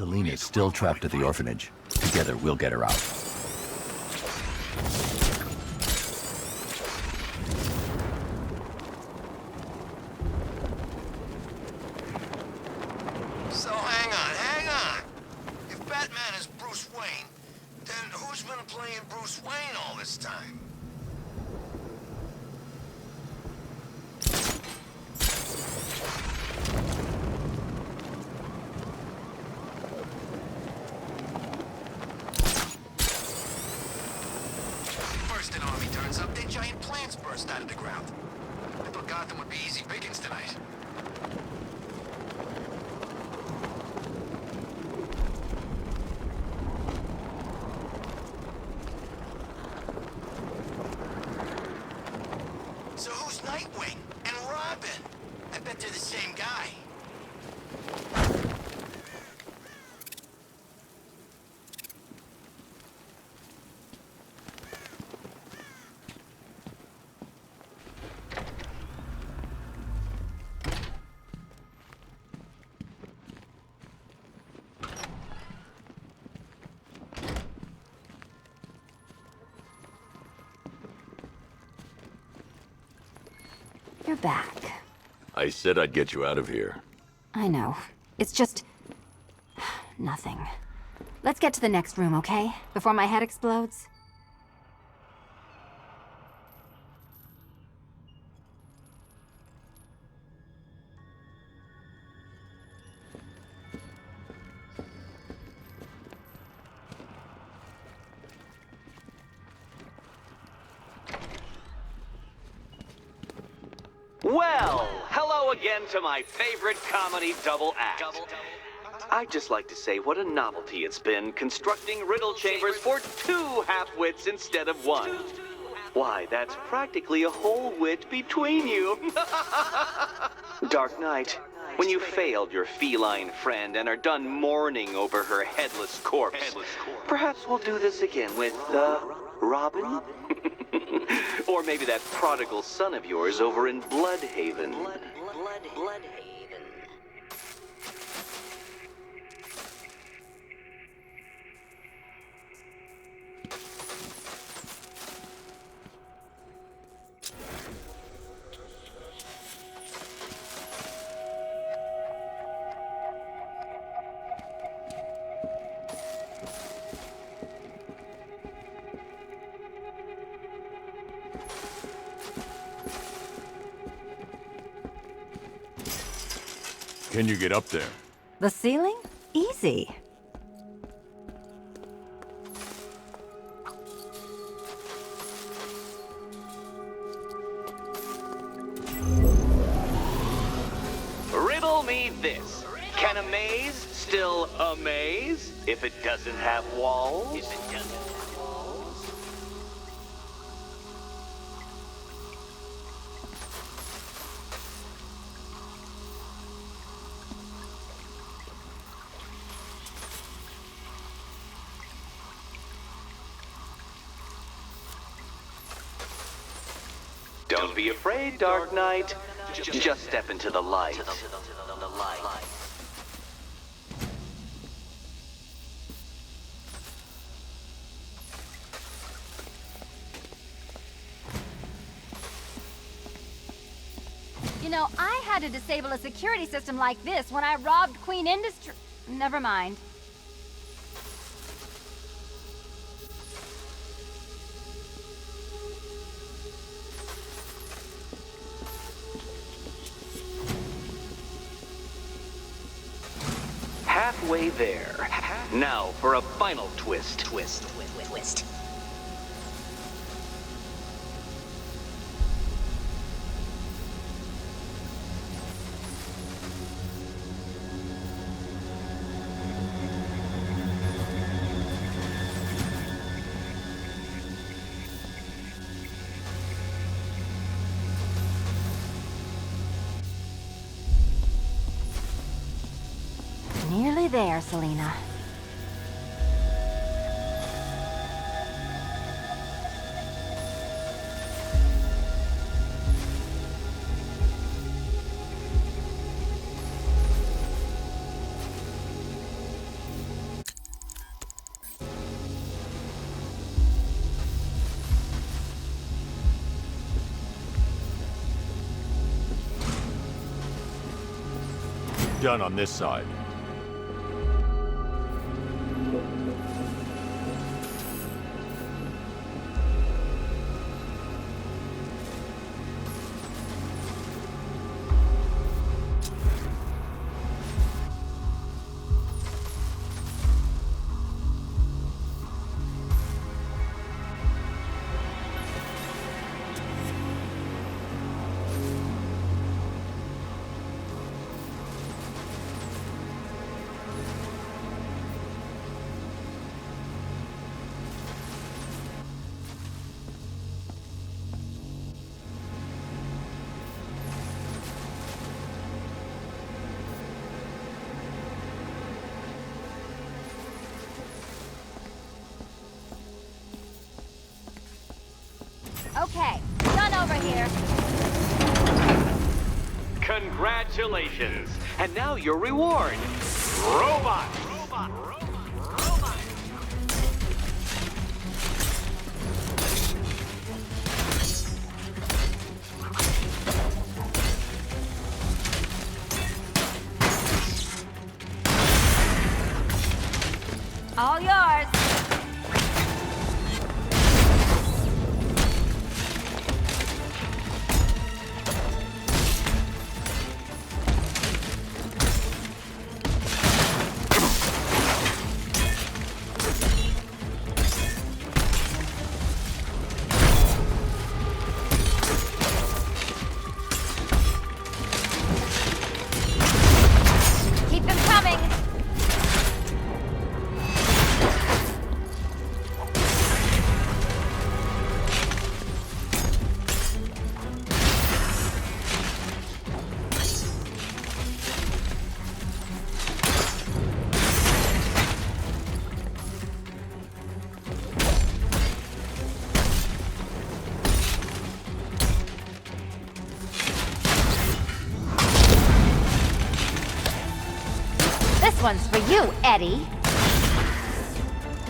Selena's still trapped at the orphanage. Together, we'll get her out. So hang on. If Batman is Bruce Wayne, then who's been playing Bruce Wayne all this time? First an army turns up, then giant plants burst out of the ground. I thought Gotham would be easy pickings tonight. So who's Nightwing and Robin? I bet they're the same guy. You're back. I said I'd get you out of here. I know. It's just... nothing. Let's get to the next room, okay? Before my head explodes. Well, hello again to my favorite comedy double act. I'd just like to say what a novelty it's been constructing riddle chambers for 2 half-wits instead of 1. Why, that's practically a whole wit between you. Dark Knight, when you failed your feline friend and are done mourning over her headless corpse, perhaps we'll do this again with, Robin? Or maybe that prodigal son of yours over in Bloodhaven. Bloodhaven. Can you get up there? The ceiling? Easy. Riddle me this. Can a maze still amaze if it doesn't have walls? Don't be afraid, Dark Knight. Just step into the light. You know, I had to disable a security system like this when I robbed Queen Industry. Never mind. Halfway there. Now for a final twist. Twist. Nearly there, Selena. Done on this side. Okay, done over here. Congratulations. And now your reward. Robot. All yours. Keep them coming. This one's for you, Eddie.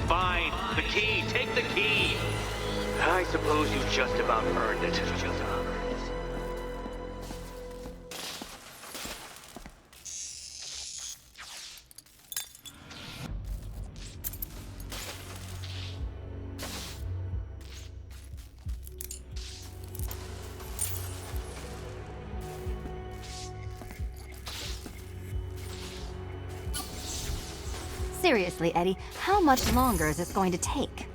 Fine. The key. Take the key. I suppose you just about earned it. Seriously, Eddie, how much longer is this going to take?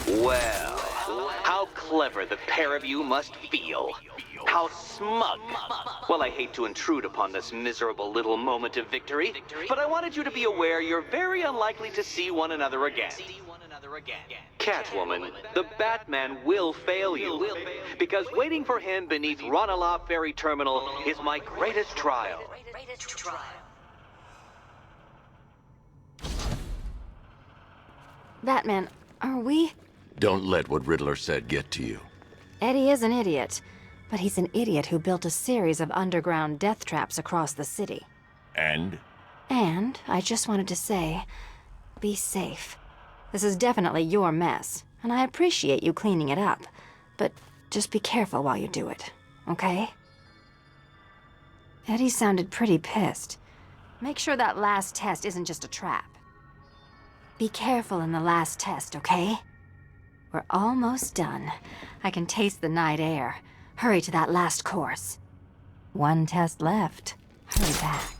Well, how clever the pair of you must feel. How smug. Well, I hate to intrude upon this miserable little moment of victory, but I wanted you to be aware you're very unlikely to see one another again. Catwoman, the Batman will fail you, because waiting for him beneath Ranelagh Ferry Terminal is my greatest trial. Batman, are we? Don't let what Riddler said get to you. Eddie is an idiot, but he's an idiot who built a series of underground death traps across the city. And? And I just wanted to say, be safe. This is definitely your mess, and I appreciate you cleaning it up, but just be careful while you do it, okay? Eddie sounded pretty pissed. Make sure that last test isn't just a trap. Be careful in the last test, okay? We're almost done. I can taste the night air. Hurry to that last course. One test left. Hurry back.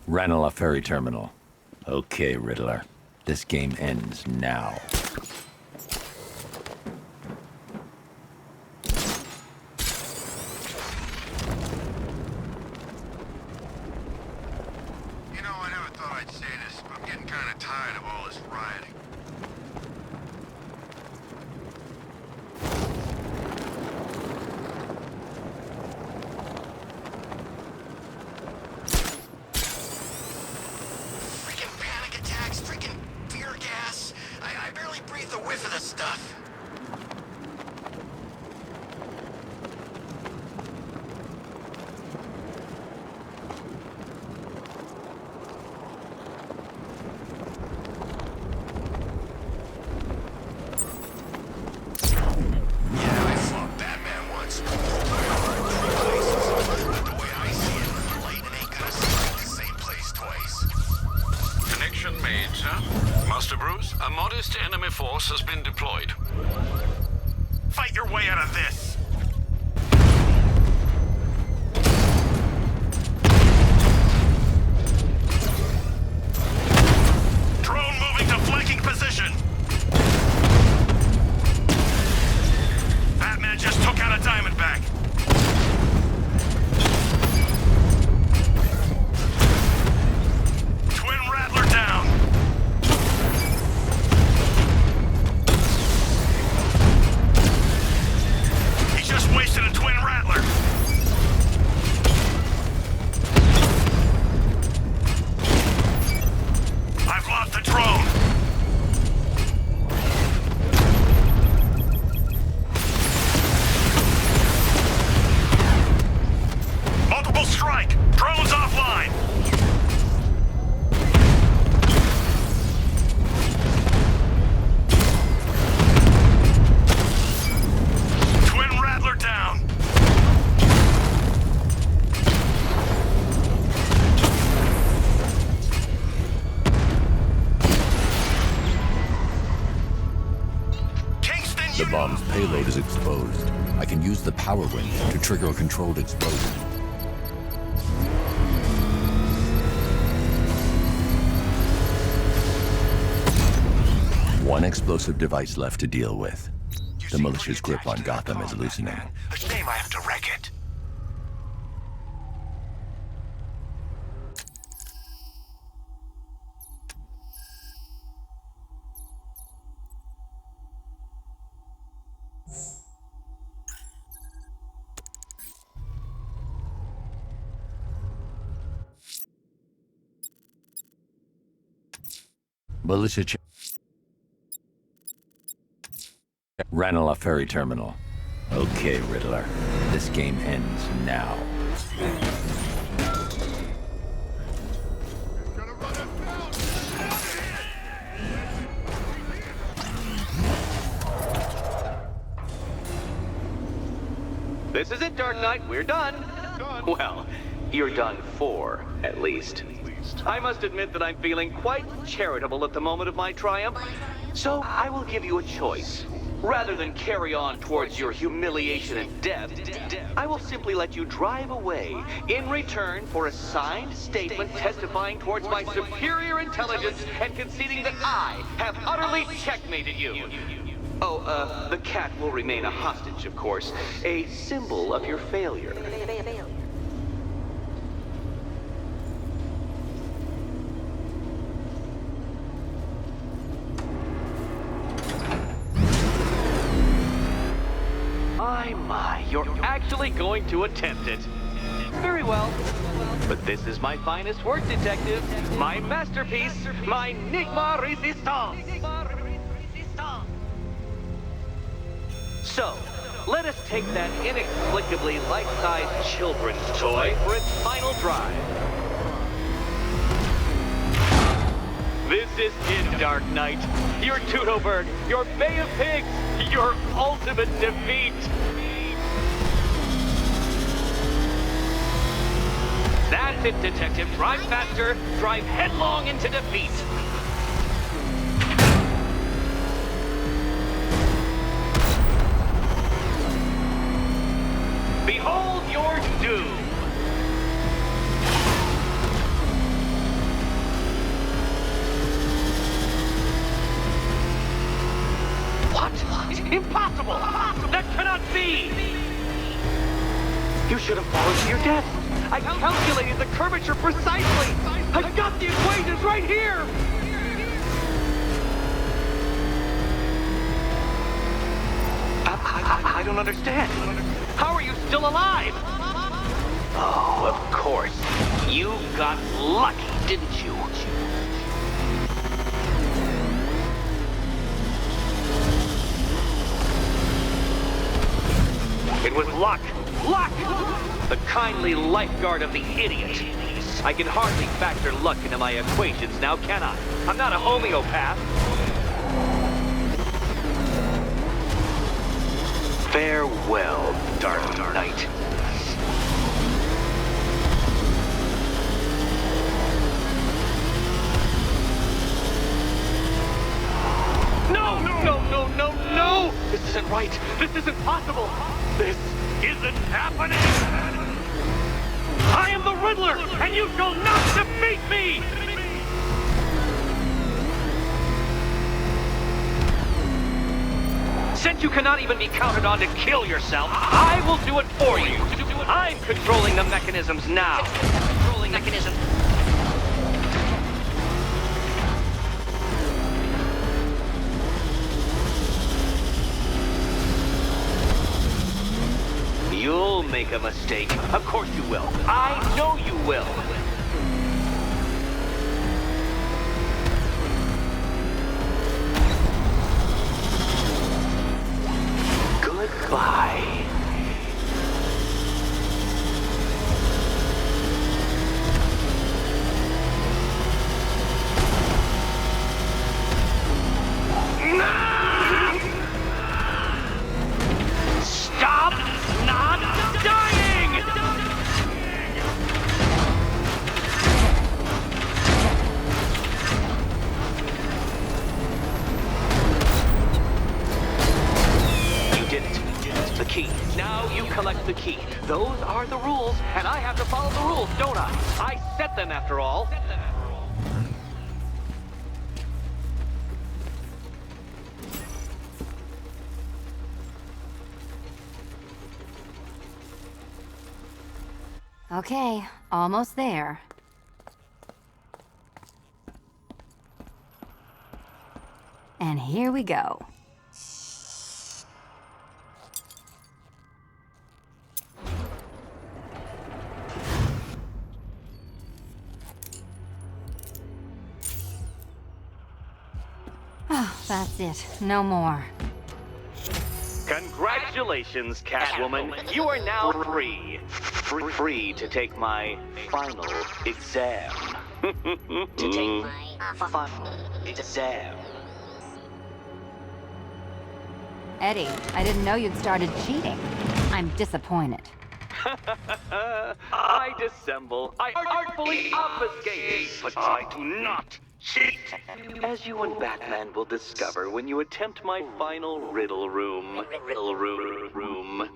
Ranelagh Ferry Terminal. Okay, Riddler. This game ends now. tired of all this rioting. Freaking panic attacks, freaking tear gas. I barely breathed a whiff of this stuff. A modest enemy force has been deployed. Fight your way out of this! Drone moving to flanking position! Batman just took out a Diamondback! Twin Rattler down! Wasted a Twin Rattler. I've lost the drone. Multiple strike. Drone's offline. Down. Kingston, The bomb's payload is exposed. I can use the power winch to trigger a controlled explosion. One explosive device left to deal with. The militia's grip on Gotham is loosening. A shame I have to wreck it. Militia Ranelagh Ferry Terminal. Okay, Riddler. This game ends now. This is it, Dark Knight. We're done. Well, you're done for, at least. I must admit that I'm feeling quite charitable at the moment of my triumph. So I will give you a choice. Rather than carry on towards your humiliation and death, I will simply let you drive away in return for a signed statement testifying towards my superior intelligence and conceding that I have utterly checkmated you. Oh, the cat will remain a hostage, of course, a symbol of your failure. My, you're actually going to attempt it. Very well. But this is my finest work, detective. My masterpiece, my enigma resistance. So, let us take that inexplicably life-sized children's toy for its final drive. This is it, Dark Knight. Your Teutoburg, your Bay of Pigs, your ultimate defeat. That's it, Detective. Drive faster. Drive headlong into defeat. Behold your doom. What? Impossible! That cannot be! You should have followed to your death. I calculated the curvature precisely. I've got the equations right here. I don't understand. How are you still alive? Oh, of course. You got lucky, didn't you? It was luck! Luck! The kindly lifeguard of the idiot. I can hardly factor luck into my equations now, can I? I'm not a homeopath. Farewell, Dark Knight. No! No, no, no, no! This isn't right. This isn't possible. This isn't happening! I am the Riddler, and you shall not defeat me! Since you cannot even be counted on to kill yourself, I will do it for you. I'm controlling the mechanisms now. Controlling mechanisms. You'll make a mistake. Of course you will. I know you will. Goodbye. Stop not dying! You did it. The key. Now you collect the key. Those are the rules, and I have to follow the rules, don't I? I set them after all. Okay, almost there. And here we go. Oh, that's it. No more. Congratulations, Catwoman. You are now free. Free to take my final exam. To take my final exam. Eddie, I didn't know you'd started cheating. I'm disappointed. I dissemble. I artfully obfuscate. But I do not cheat. As you and Batman will discover when you attempt my final riddle room. Riddle room.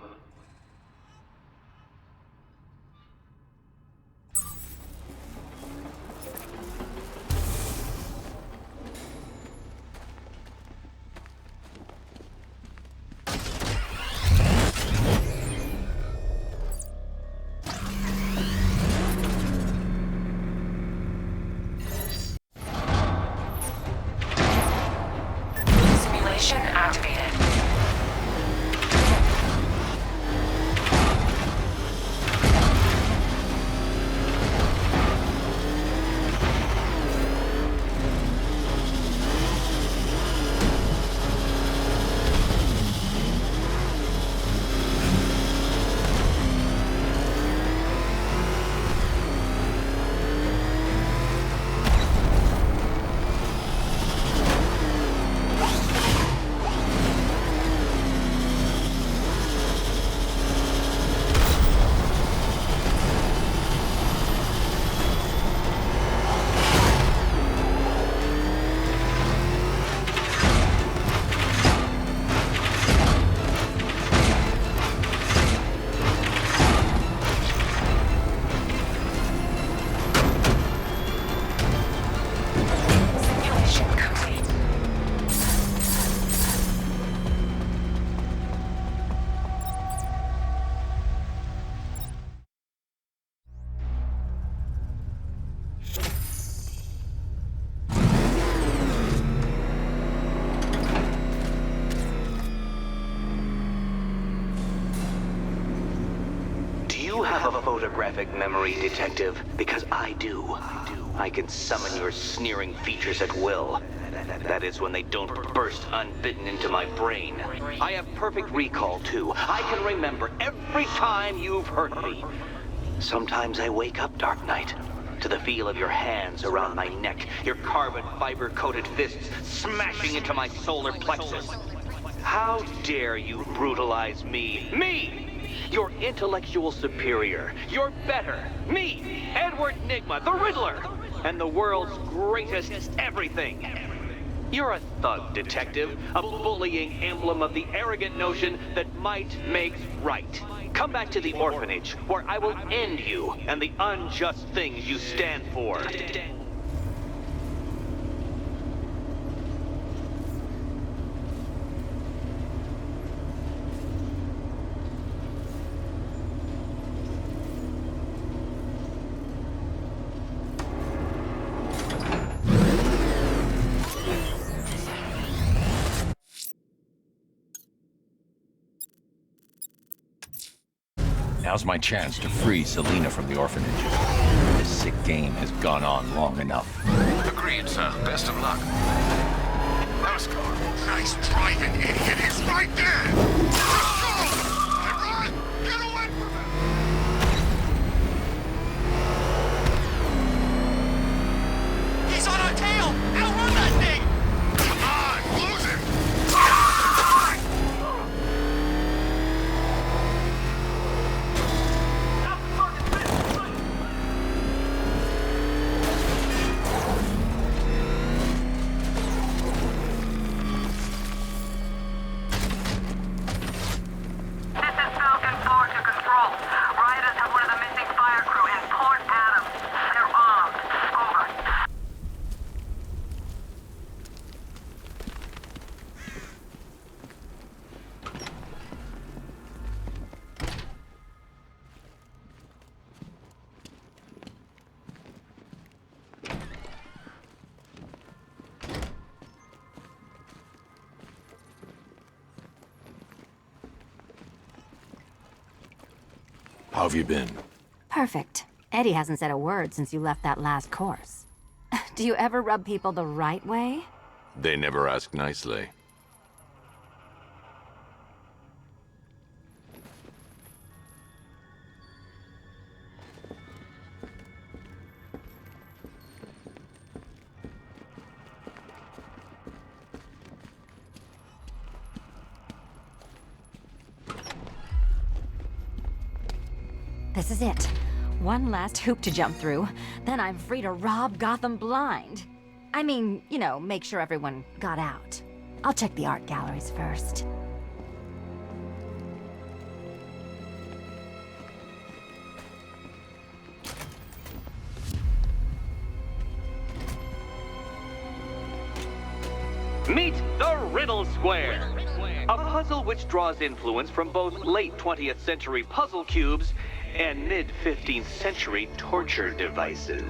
photographic memory, Detective, because I do. I can summon your sneering features at will. That is when they don't burst unbidden into my brain. I have perfect recall, too. I can remember every time you've hurt me. Sometimes I wake up, Dark Knight, to the feel of your hands around my neck, your carbon fiber-coated fists smashing into my solar plexus. How dare you brutalize me? Me! Your intellectual superior. You're better. Me, Edward Nygma, the Riddler, and the world's greatest everything. You're a thug, Detective, a bullying emblem of the arrogant notion that might makes right. Come back to the orphanage, where I will end you and the unjust things you stand for. Now's my chance to free Selina from the orphanage. This sick game has gone on long enough. Agreed, sir. Best of luck. Nice driving, idiot! He's right there! Let's go! Everyone, get away from him! He's on our tail! Outrun that thing! Come on, lose him! How have you been? Perfect. Eddie hasn't said a word since you left that last course. Do you ever rub people the right way? They never ask nicely. This is it. One last hoop to jump through, then I'm free to rob Gotham blind. I mean, you know, make sure everyone got out. I'll check the art galleries first. Meet the Riddle Square, a puzzle which draws influence from both late 20th century puzzle cubes and mid-15th century torture devices.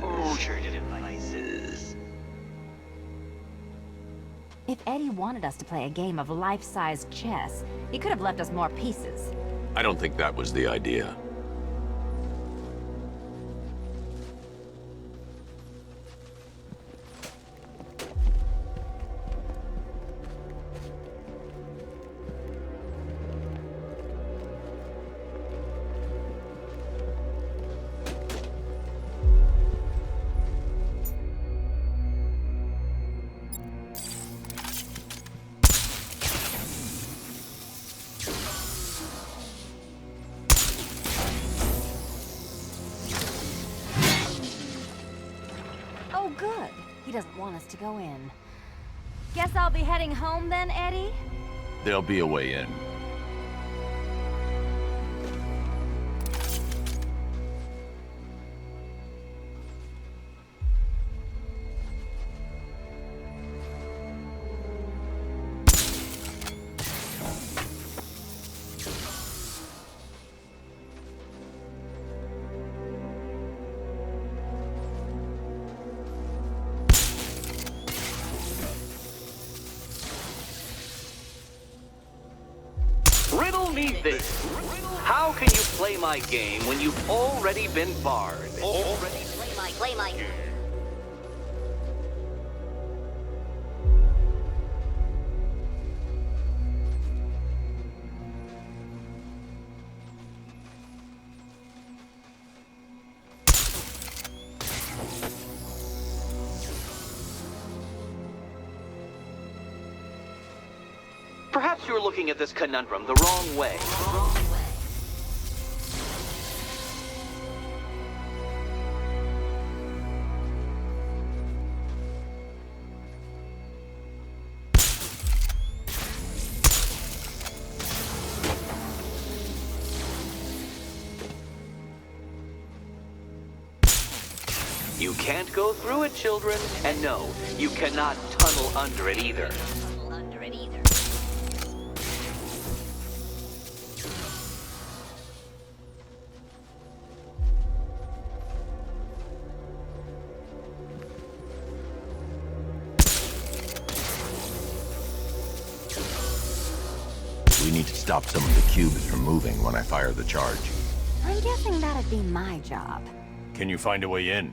If Eddie wanted us to play a game of life-size chess, he could have left us more pieces. I don't think that was the idea. Oh, good. He doesn't want us to go in. Guess I'll be heading home then, Eddie? There'll be a way in. me this. How can you play my game when you've already been barred? Play my. Perhaps you're looking at this conundrum the wrong way. You can't go through it, children. And no, you cannot tunnel under it either. We need to stop some of the cubes from moving when I fire the charge. I'm guessing that'd be my job. Can you find a way in?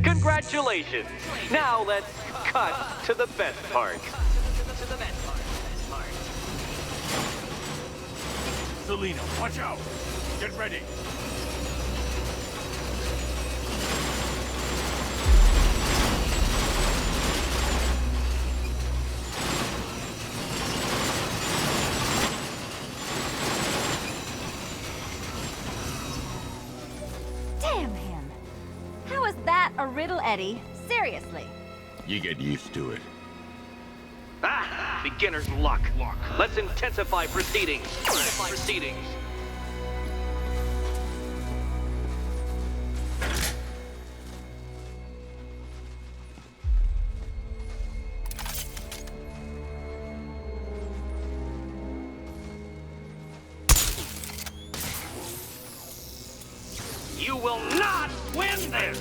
Congratulations! Now let's cut to the best part. Selina, watch out! Get ready! Damn him! How is that a riddle, Eddie? Seriously. You get used to it. Ah! Beginner's luck. Let's intensify proceedings. You will not win this!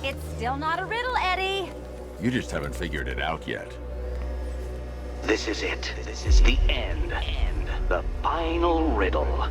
It's still not a riddle, Eddie. You just haven't figured it out yet. This is it. This is the end. The final riddle.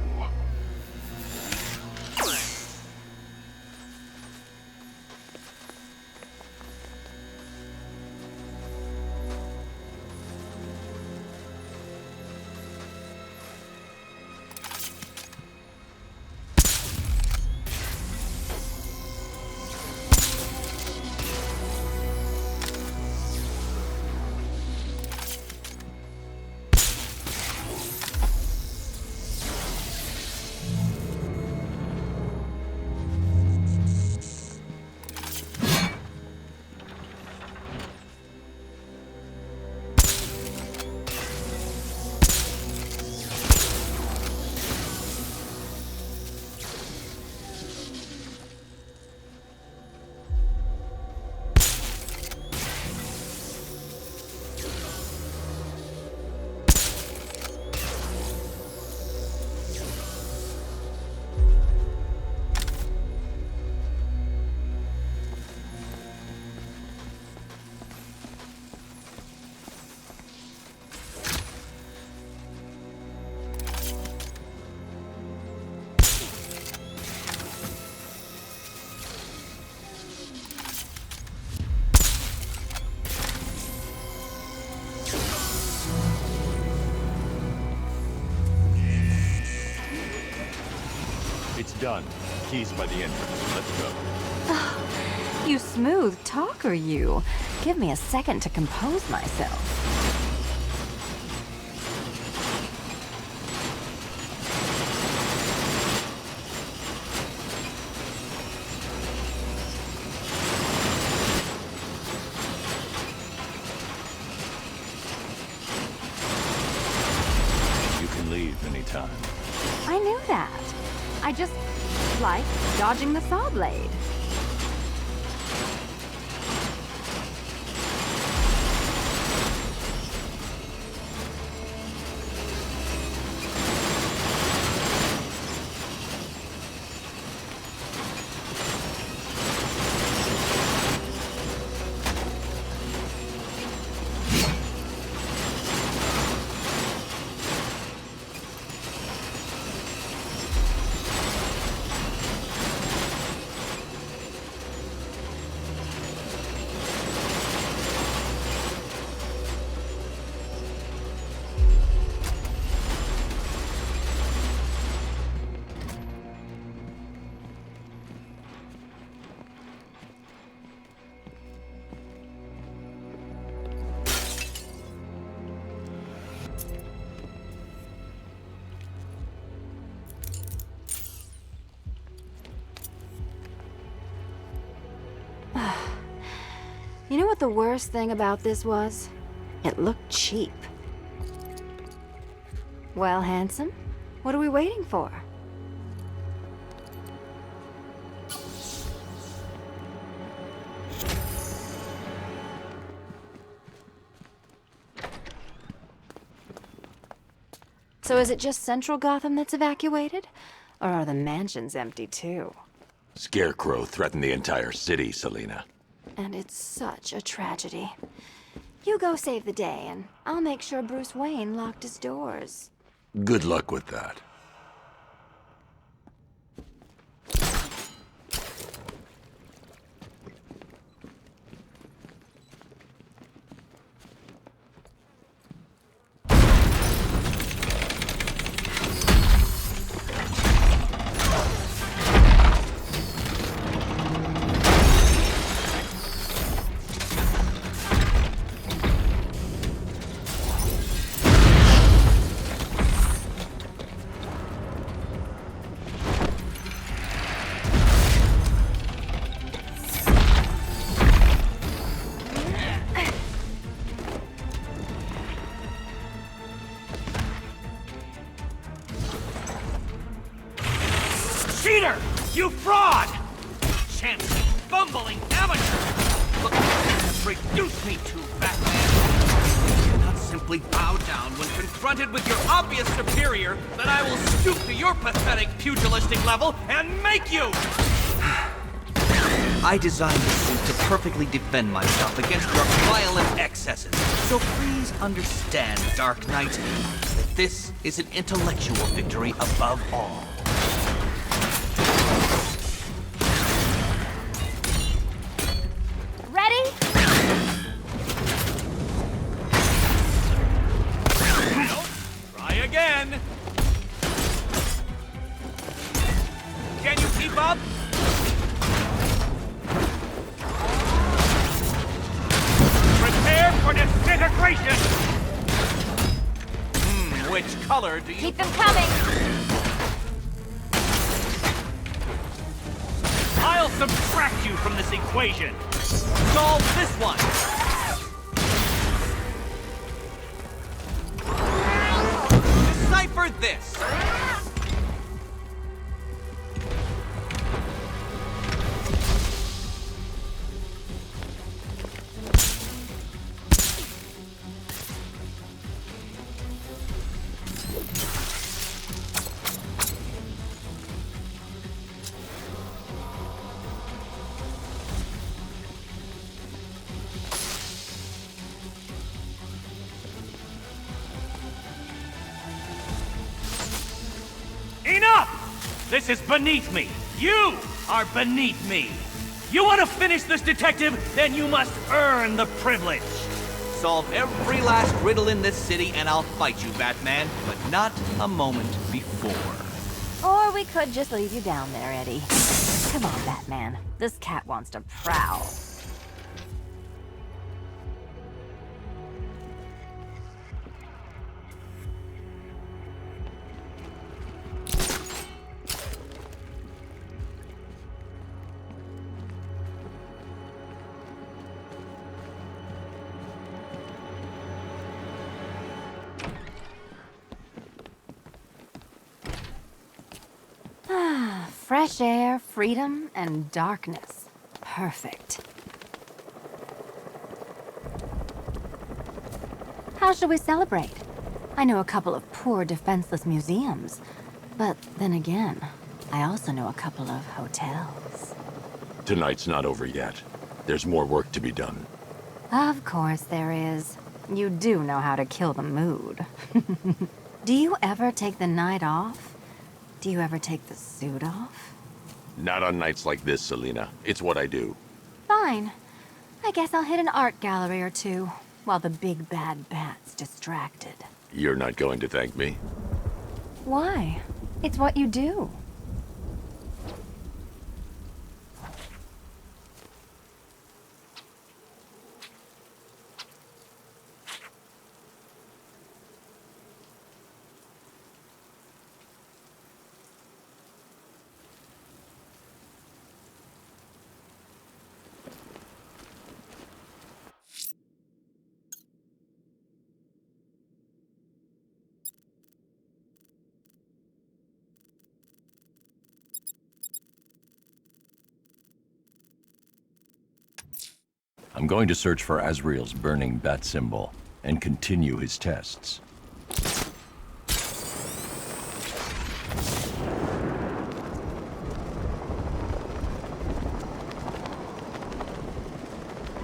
Done. Keys by the entrance. Let's go. You smooth talker, you. Give me a second to compose myself. You can leave anytime. I knew that. I just like dodging the saw blade. You know what the worst thing about this was? It looked cheap. Well, handsome, what are we waiting for? So is it just Central Gotham that's evacuated? Or are the mansions empty too? Scarecrow threatened the entire city, Selina. And it's such a tragedy. You go save the day, and I'll make sure Bruce Wayne locked his doors. Good luck with that. Cheater! You fraud! Chancy, bumbling amateur! Look what you have reduced me to, Batman! You cannot simply bow down when confronted with your obvious superior, then I will stoop to your pathetic pugilistic level and make you! I designed this suit to perfectly defend myself against your violent excesses. So please understand, Dark Knight, that this is an intellectual victory above all. Ready? Nope. Try again. Can you keep up? Prepare for disintegration! Which color do you... Keep them coming! I'll subtract you from this equation! Solve this one! Decipher this! Enough! This is beneath me. You are beneath me. You want to finish this, detective? Then you must earn the privilege. Solve every last riddle in this city and I'll fight you, Batman, but not a moment before. Or we could just leave you down there, Eddie. Come on, Batman. This cat wants to prowl. Fresh air, freedom, and darkness. Perfect. How shall we celebrate? I know a couple of poor, defenseless museums. But then again, I also know a couple of hotels. Tonight's not over yet. There's more work to be done. Of course there is. You do know how to kill the mood. Do you ever take the night off? Do you ever take the suit off? Not on nights like this, Selina. It's what I do. Fine. I guess I'll hit an art gallery or two, while the big bad bat's distracted. You're not going to thank me? Why? It's what you do. I'm going to search for Azrael's burning bat symbol and continue his tests. Who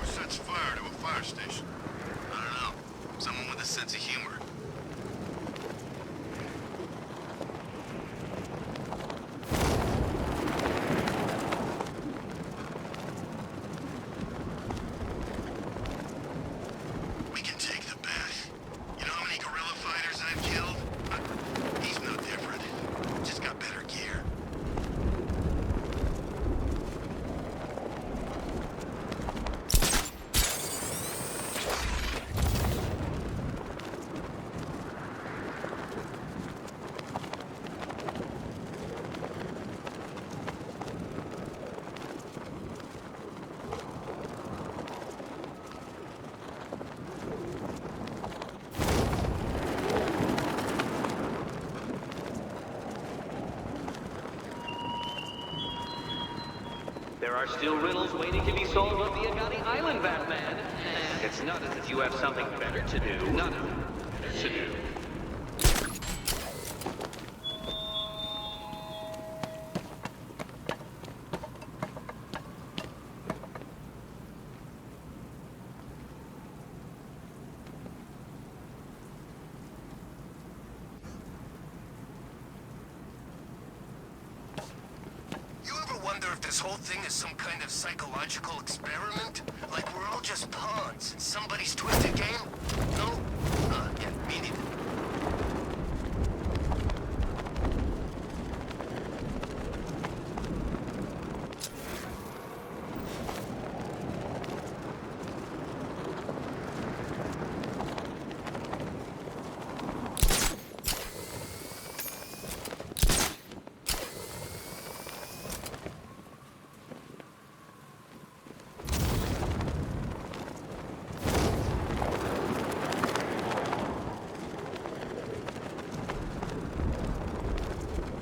sets fire to a fire station? I don't know. Someone with a sense of humor. We can take the bat. You know how many guerrilla fighters I've killed? He's no different. Just got better gear. There are still riddles waiting to be solved on the Agani Island, Batman. It's not as if you have something better to do. Nothing to do. You ever wonder if this whole thing is some kind of psychological experiment? Like we're all just pawns in somebody's twisted game? No? Yeah, me neither.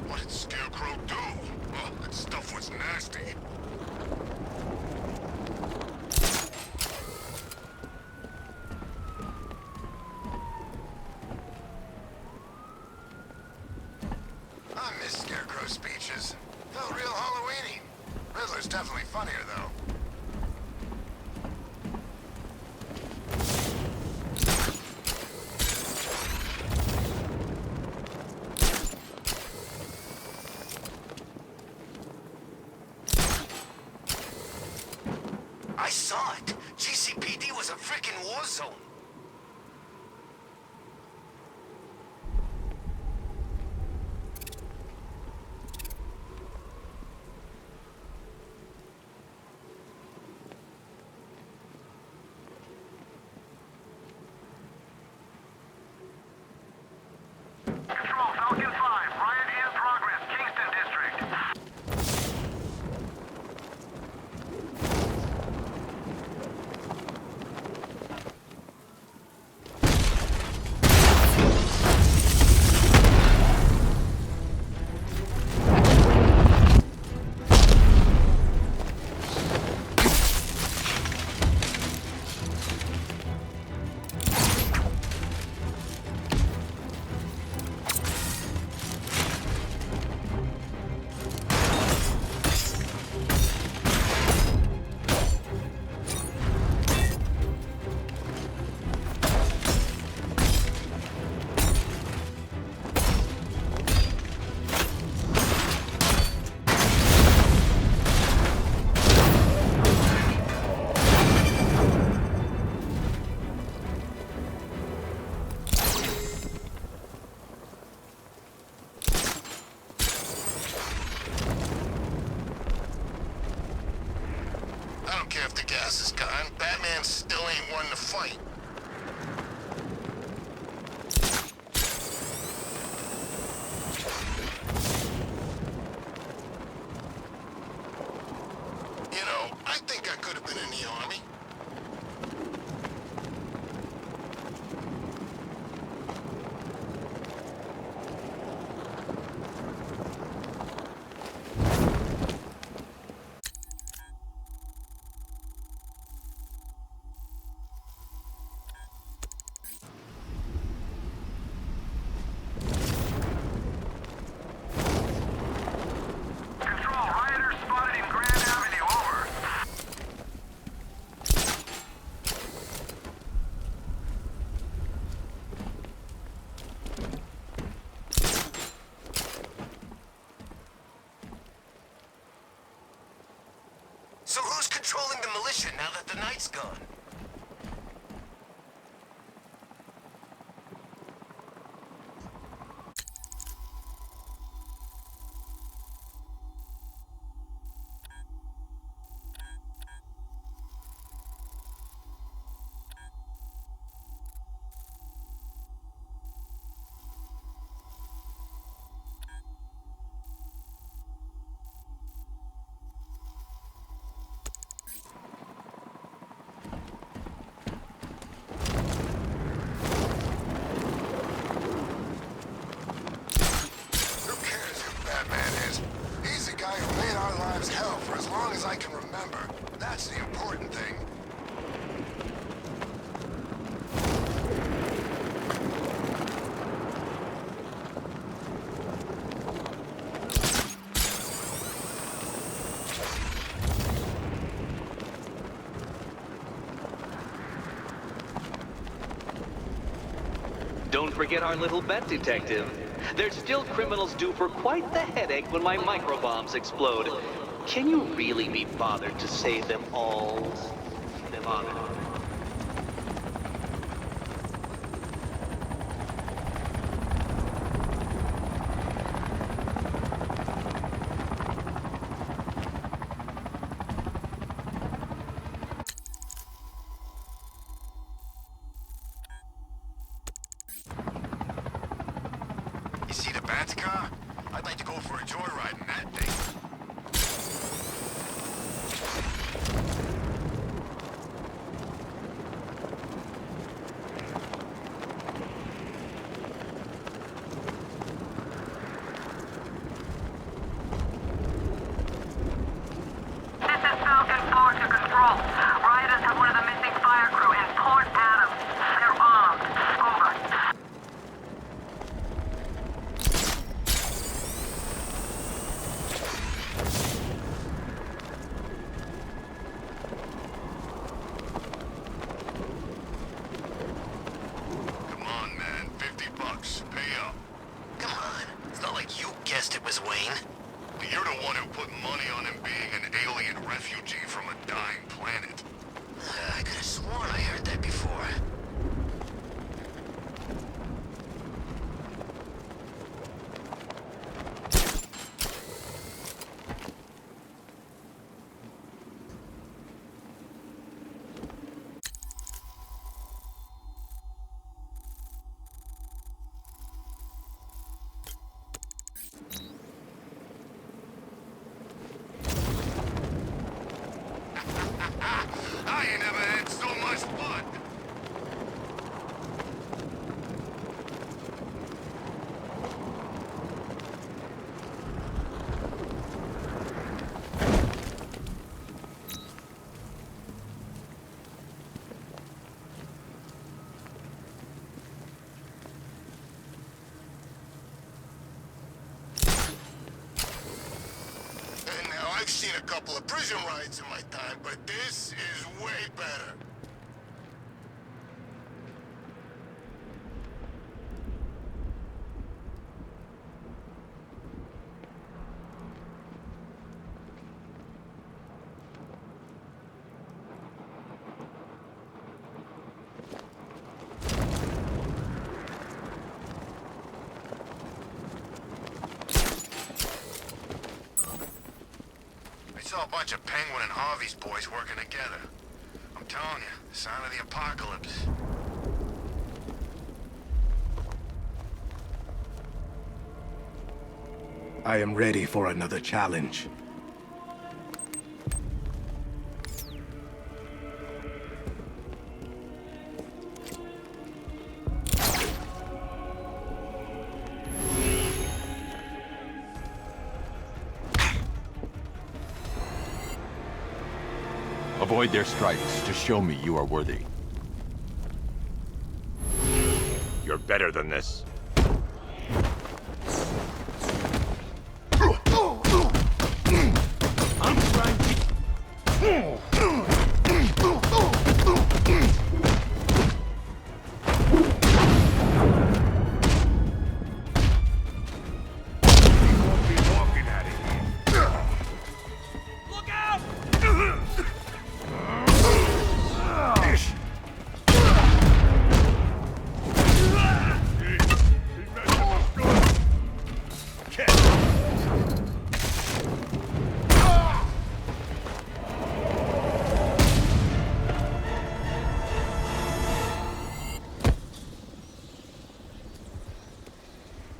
What did Scarecrow do? Oh, that stuff was nasty. I miss Scarecrow speeches. Felt real Halloweeny. Riddler's definitely funnier, though. I saw it. GCPD was a freaking war zone. don't care if the gas is gone. Batman still ain't one to fight. You know, I think I could have been in the army. So who's controlling the militia now that the Knight's gone? Hell, for as long as I can remember. That's the important thing. Don't forget our little bet detective. There's still criminals due for quite the headache when my microbombs explode. Can you really be bothered to save them all? You see the Bat's car? I'd like to go for a joyride in that thing. I ain't never had so much fun. And now I've seen a couple of prison rides in my time, but this is way better. I saw bunch of Penguin and Harvey's boys working together. I'm telling you, sign of the apocalypse. I am ready for another challenge. Avoid their strikes to show me you are worthy. You're better than this. I'm trying to... Look out!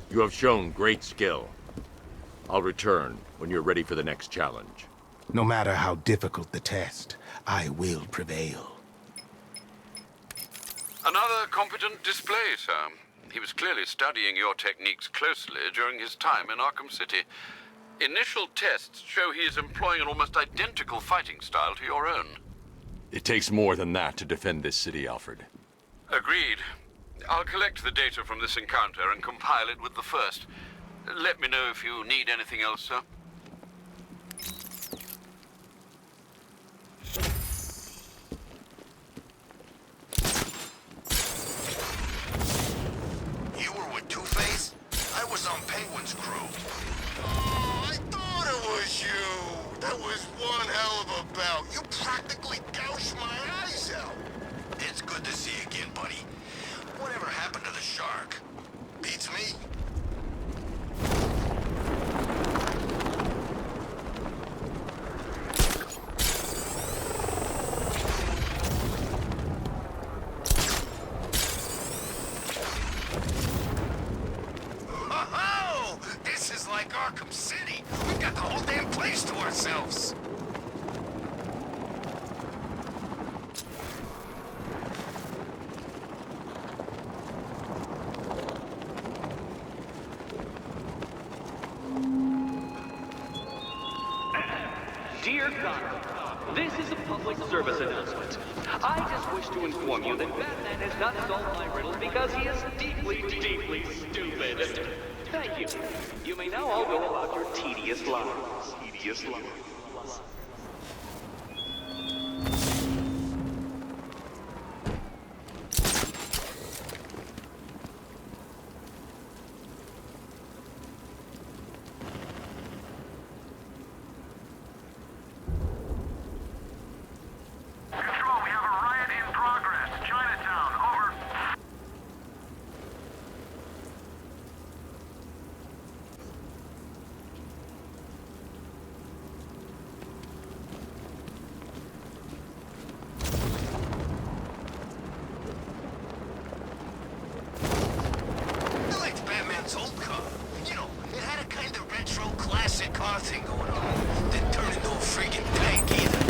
You have shown great skill. I'll return when you're ready for the next challenge. No matter how difficult the test, I will prevail. Another competent display, sir. He was clearly studying your techniques closely during his time in Arkham City. Initial tests show he is employing an almost identical fighting style to your own. It takes more than that to defend this city, Alfred. Agreed. I'll collect the data from this encounter and compile it with the first. Let me know if you need anything else, sir. You were with Two-Face? I was on Penguin's crew. Oh, I thought it was you. That was one hell of a bout. You practically gouged my eyes out. It's good to see you again, buddy. Whatever happened to the shark? Beats me. Oh, this is like Arkham City. We've got the whole damn place to ourselves. Dear Gotham, this is a public service announcement. I just wish to inform you that Batman has not solved my riddle because he is deeply, deeply stupid. Thank you. You may now all go about your tedious lives. Tedious lives. I liked Batman's old car. You know, it had a kind of retro classic car thing going on. Didn't turn into a freaking tank either.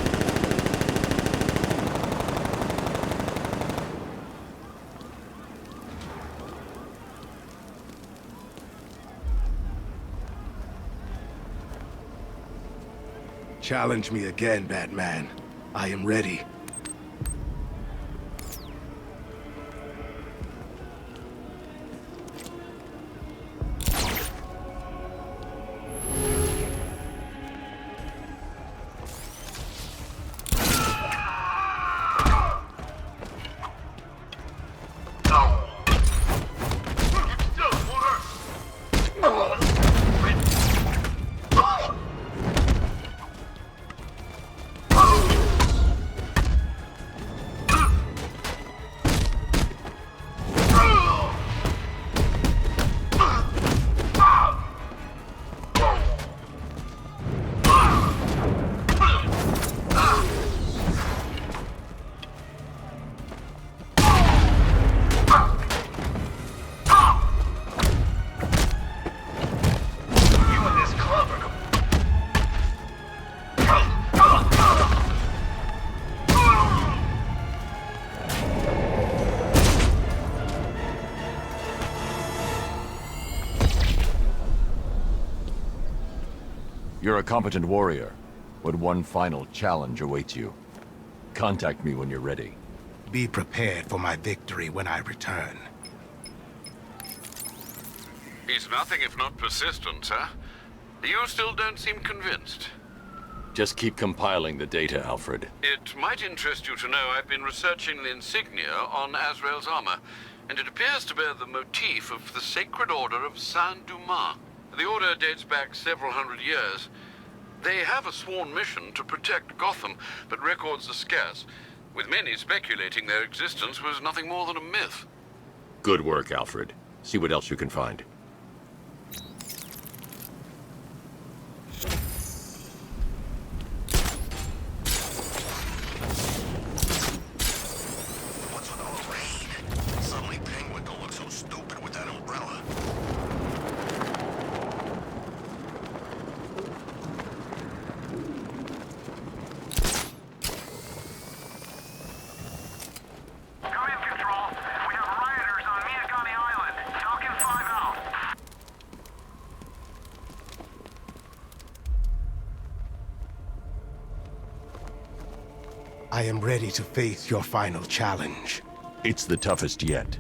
Challenge me again, Batman. I am ready. You're a competent warrior, but one final challenge awaits you. Contact me when you're ready. Be prepared for my victory when I return. He's nothing if not persistent, sir. You still don't seem convinced. Just keep compiling the data, Alfred. It might interest you to know I've been researching the insignia on Azrael's armor, and it appears to bear the motif of the Sacred Order of Saint-Dumas. The order dates back several hundred years. They have a sworn mission to protect Gotham, but records are scarce, with many speculating their existence was nothing more than a myth. Good work, Alfred. See what else you can find. What's with all the rain? Suddenly Penguin don't look so stupid with that umbrella. Come in, Control. We have rioters on Miyakani Island. Falcon 5 out. I am ready to face your final challenge. It's the toughest yet.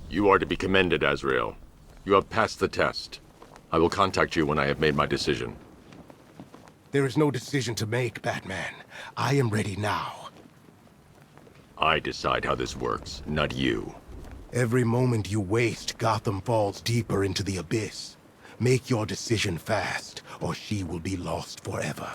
You are to be commended, Azrael. You have passed the test. I will contact you when I have made my decision. There is no decision to make, Batman. I am ready now. I decide how this works, not you. Every moment you waste, Gotham falls deeper into the abyss. Make your decision fast, or she will be lost forever.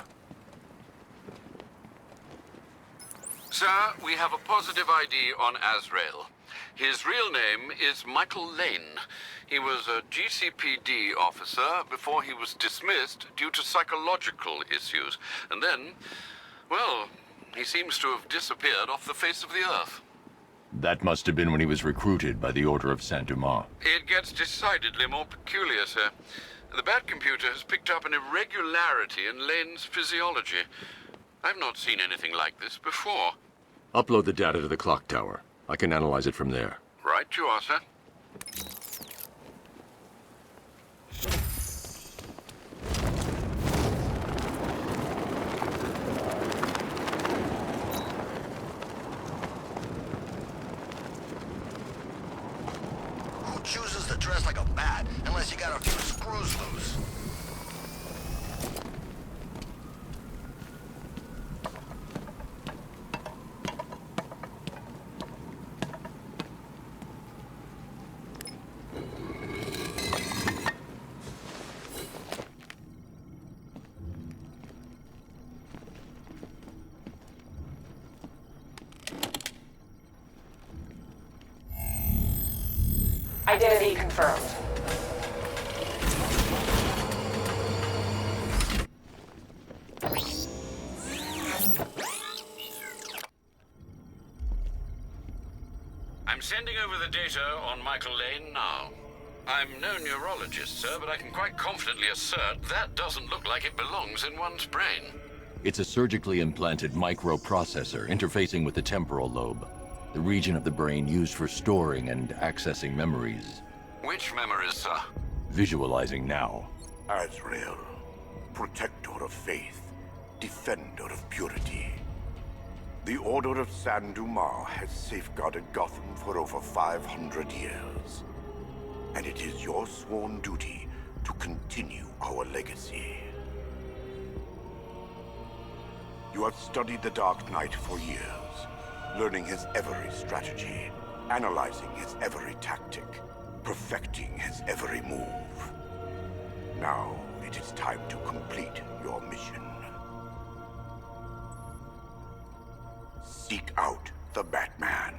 Sir, we have a positive ID on Azrael. His real name is Michael Lane. He was a GCPD officer before he was dismissed due to psychological issues. And then, well, he seems to have disappeared off the face of the earth. That must have been when he was recruited by the Order of Saint-Dumas. It gets decidedly more peculiar, sir. The Bat computer has picked up an irregularity in Lane's physiology. I've not seen anything like this before. Upload the data to the clock tower. I can analyze it from there. Right you are, sir. Who chooses to dress like a bat unless you got a few screws loose? Identity confirmed. I'm sending over the data on Michael Lane now. I'm no neurologist, sir, but I can quite confidently assert that doesn't look like it belongs in one's brain. It's a surgically implanted microprocessor interfacing with the temporal lobe, the region of the brain used for storing and accessing memories. Which memories, sir? Visualizing now. Azrael, protector of faith, defender of purity. The Order of Saint-Dumas has safeguarded Gotham for over 500 years. And it is your sworn duty to continue our legacy. You have studied the Dark Knight for years, learning his every strategy, analyzing his every tactic, perfecting his every move. Now, it is time to complete your mission. Seek out the Batman.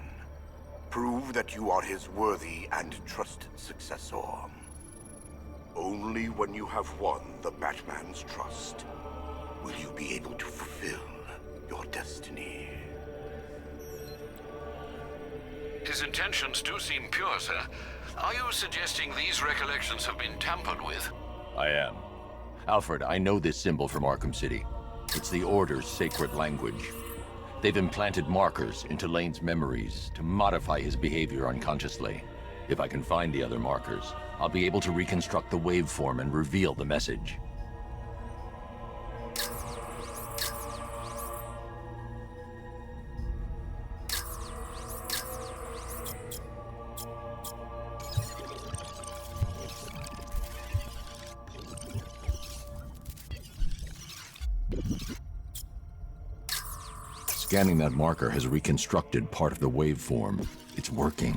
Prove that you are his worthy and trusted successor. Only when you have won the Batman's trust will you be able to fulfill your destiny. His intentions do seem pure, sir. Are you suggesting these recollections have been tampered with? I am. Alfred, I know this symbol from Arkham City. It's the Order's sacred language. They've implanted markers into Lane's memories to modify his behavior unconsciously. If I can find the other markers, I'll be able to reconstruct the waveform and reveal the message. Scanning that marker has reconstructed part of the waveform. It's working.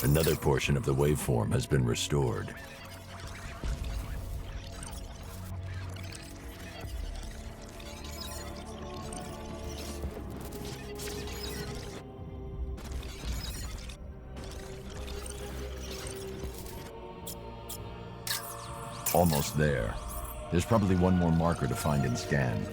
Another portion of the waveform has been restored. Almost there. There's probably one more marker to find and scan.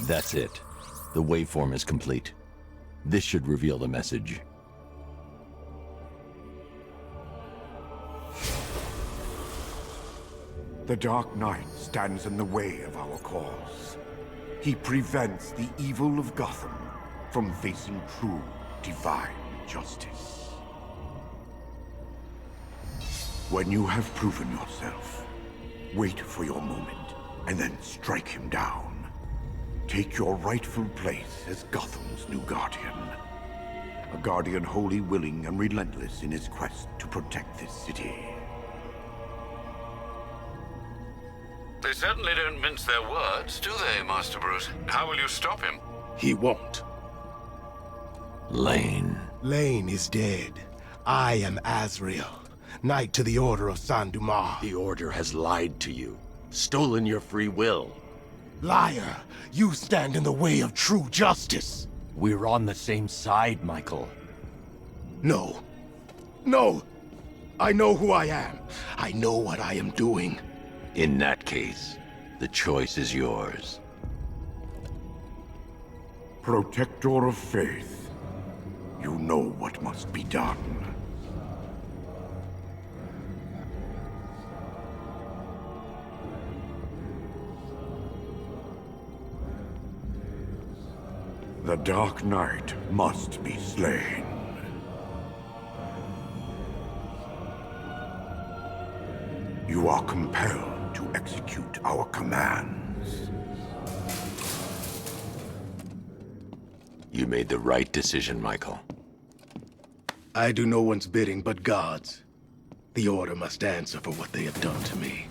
That's it. The waveform is complete. This should reveal the message. The Dark Knight stands in the way of our cause. He prevents the evil of Gotham from facing true, divine justice. When you have proven yourself, wait for your moment, and then strike him down. Take your rightful place as Gotham's new guardian. A guardian wholly willing and relentless in his quest to protect this city. They certainly don't mince their words, do they, Master Bruce? How will you stop him? He won't. Lane. Lane is dead. I am Azrael, Knight to the Order of Saint-Dumas. The Order has lied to you, stolen your free will. Liar! You stand in the way of true justice! We're on the same side, Michael. No. No! I know who I am. I know what I am doing. In that case, the choice is yours. Protector of faith, you know what must be done. The Dark Knight must be slain. You are compelled to execute our commands. You made the right decision, Michael. I do no one's bidding but God's. The Order must answer for what they have done to me.